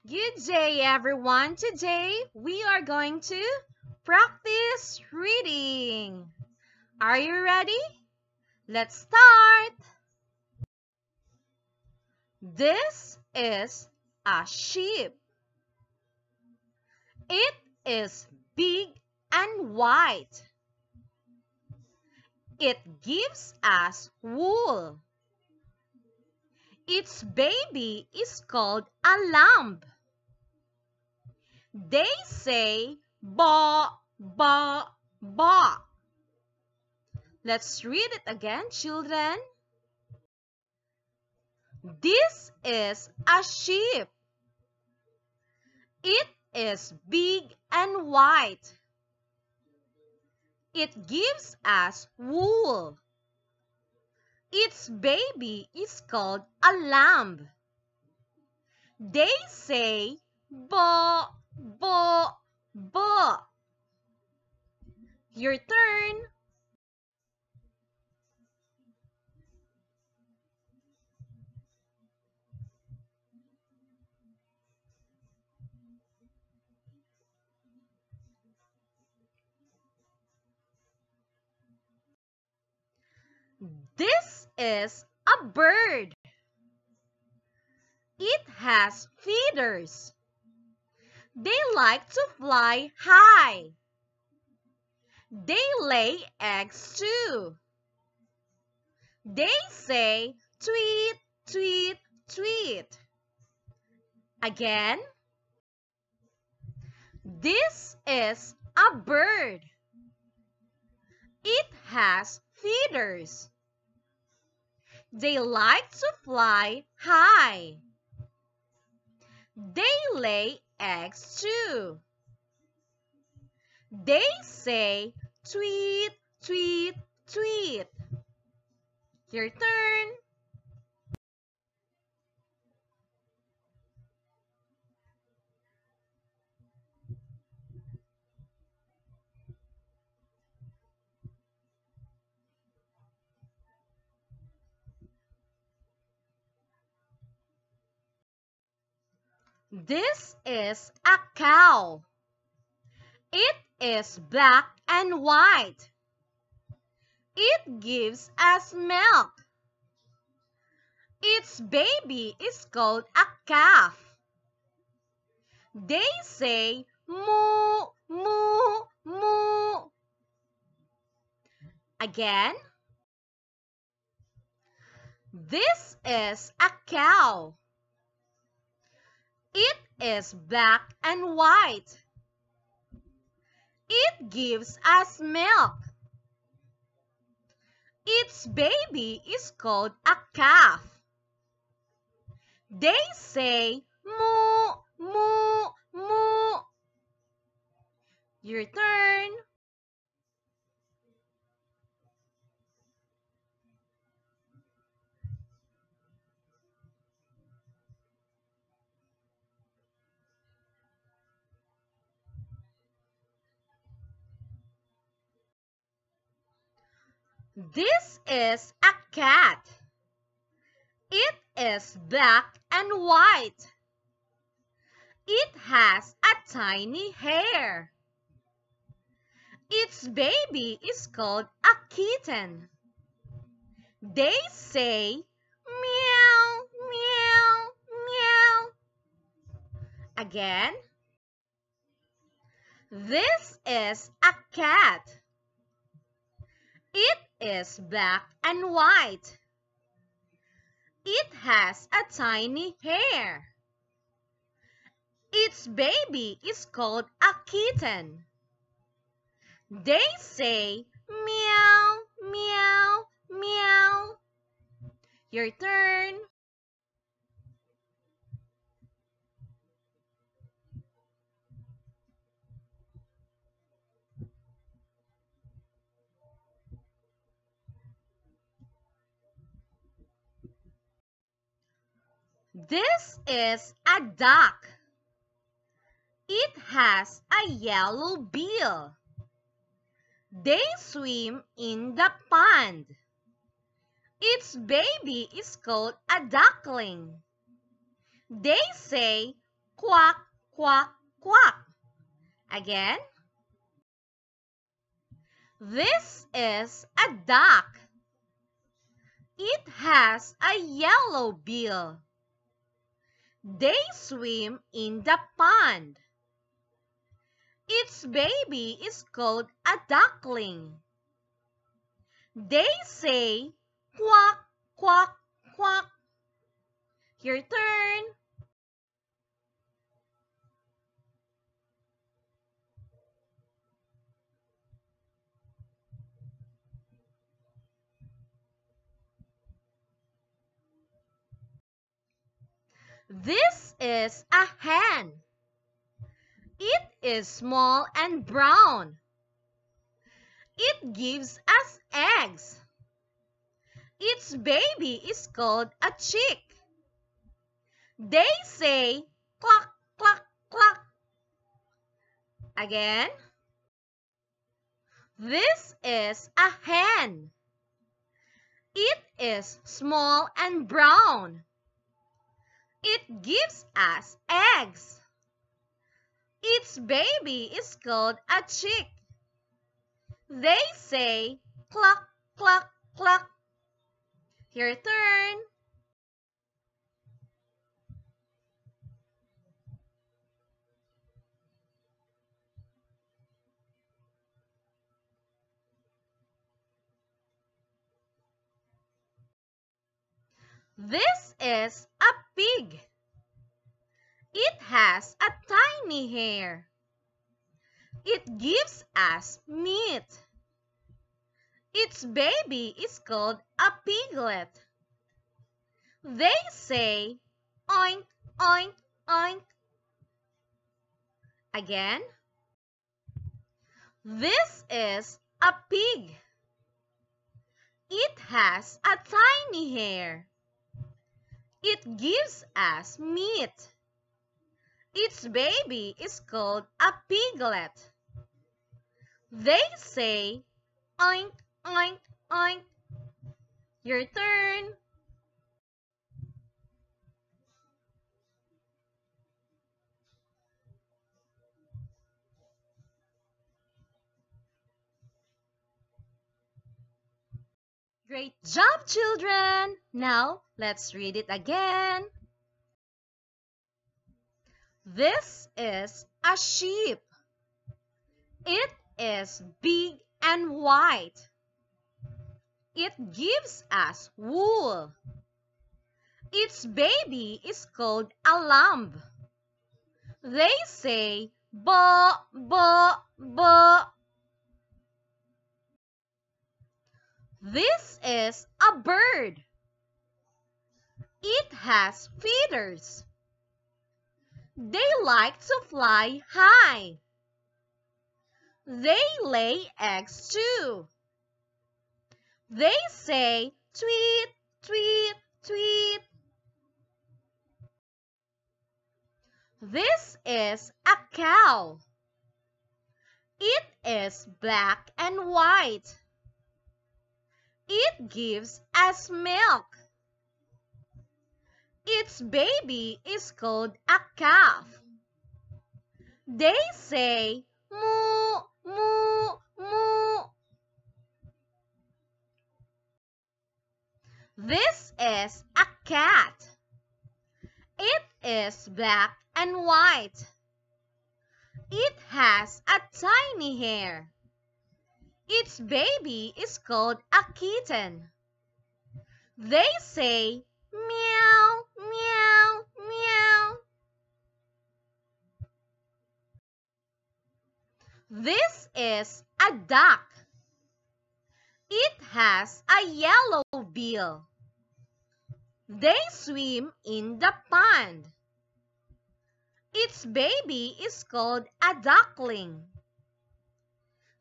Good day, everyone. Today we are going to practice reading. Are you ready? Let's start. This is a sheep. It is big and white. It gives us wool. Its baby is called a lamb. They say ba, ba, ba. Let's read it again, children. This is a sheep. It is big and white. It gives us wool. Its baby is called a lamb. They say ba, ba, ba. Your turn. This is a bird. It has feathers. They like to fly high. They lay eggs too. They say tweet, tweet, tweet. Again. This is a bird. It has feathers. They like to fly high. They lay eggs too. They say tweet, tweet, tweet. Your turn. This is a cow. It is black and white. It gives us milk. Its baby is called a calf. They say moo, moo, moo. Again. This is a cow. It is black and white. It gives us milk. Its baby is called a calf. They say moo, moo, moo. Your turn. This is a cat. It is black and white. It has a tiny hair. Its baby is called a kitten. They say meow, meow, meow. Again. This is a cat. It is black and white. It has a tiny hair. Its baby is called a kitten. They say meow, meow, meow. Your turn. This is a duck. It has a yellow bill. They swim in the pond. Its baby is called a duckling. They say quack, quack, quack. Again. This is a duck. It has a yellow bill. They swim in the pond. Its baby is called a duckling. They say quack, quack, quack. Your turn. This is a hen. It is small and brown. It gives us eggs. Its baby is called a chick. They say cluck, cluck, cluck. Again. This is a hen. It is small and brown. It gives us eggs. Its baby is called a chick. They say cluck, cluck, cluck. Your turn. This is a pig. It has a tiny hair. It gives us meat. Its baby is called a piglet. They say oink, oink, oink. Again. This is a pig. It has a tiny hair. It gives us meat. Its baby is called a piglet. They say oink, oink, oink. Your turn. Great job, children! Now, let's read it again. This is a sheep. It is big and white. It gives us wool. Its baby is called a lamb. They say ba, ba, ba. This is a bird. It has feathers. They like to fly high. They lay eggs too. They say tweet, tweet, tweet. This is a cow. It is black and white. It gives us milk. Its baby is called a calf. They say moo, moo, moo. This is a cat. It is black and white. It has a tiny hair. Its baby is called a kitten. They say meow, meow, meow. This is a duck. It has a yellow bill. They swim in the pond. Its baby is called a duckling.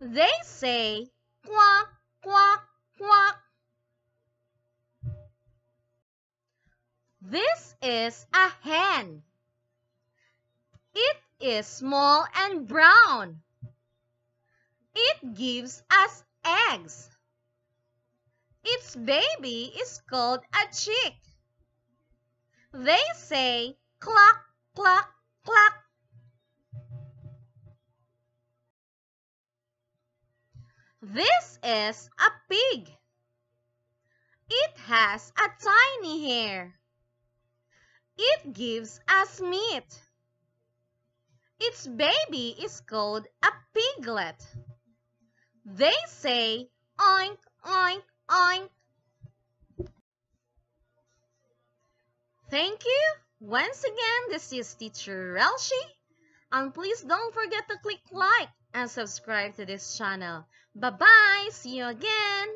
They say quack, quack, quack. This is a hen. It is small and brown. It gives us eggs. Its baby is called a chick. They say cluck, cluck, Clack! This is a pig. It has a tiny hair. It gives us meat. Its baby is called a piglet. They say oink, oink, oink. Thank you. Once again, this is Teacher Relshi. And please don't forget to click like and subscribe to this channel. Bye-bye. See you again.